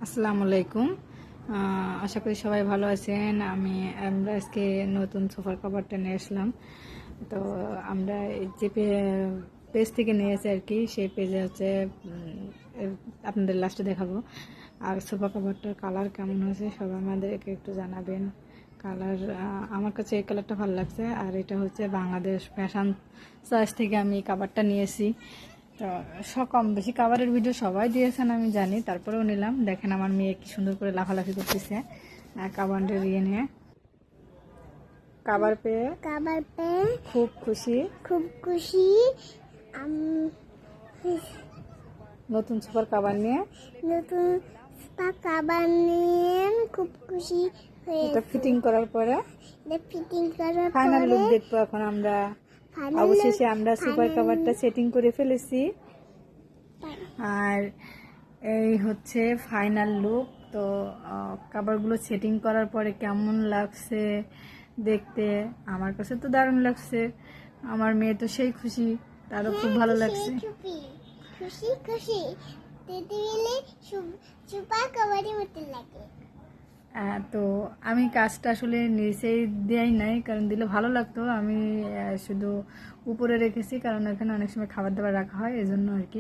আসসালামু আলাইকুম। আশা করি সবাই ভালো আছেন। আমরা আজকে নতুন সোফার কভারটা নিয়ে আসলাম। তো আমরা যে পেজ থেকে নিয়েছি আর কি, সেই পেজে হচ্ছে আপনাদের লাস্টে দেখাবো। আর সোফা কভারটার কালার কেমন হয়েছে সবাই আমাদেরকে একটু জানাবেন। কালার আমার কাছে এই কালারটা ভালো লাগছে। আর এটা হচ্ছে বাংলাদেশ ফ্যাশন চয়েস থেকে আমি কাভারটা নিয়েছি। তো কম বেশি কাভারের ভিডিও সবাই দিয়েছেন আমি জানি, তারপরেও নিলাম। দেখেন আমার মেয়ে কি সুন্দর করে লাফালাফি করতেছে কাভারের ইয়ে নিয়ে। কাভার পেয়ে খুব খুশি। নতুন সুপার কাভার নিয়ে খুব খুশি এটা ফিটিং করার পরে ফাইনাল লুক দেখবো এখন আমরা। অবশেষে আমরা সুপার কাভারটা সেটিং করে ফেলেছি। আর এই হচ্ছে ফাইনাল লুক। তো কাভারগুলো সেটিং করার পরে কেমন লাগছে দেখতে, আমার কাছে তো দারুণ লাগছে। আমার মেয়ে তো সেই খুশি, তারও খুব ভালো লাগছে। তো আমি কাজটা আসলে নিচেই দেই নাই, কারণ দিলে ভালো লাগতো। আমি শুধু উপরে রেখেছি, কারণ এখানে অনেক সময় খাবার দাবার রাখা হয়, এজন্য আর কি।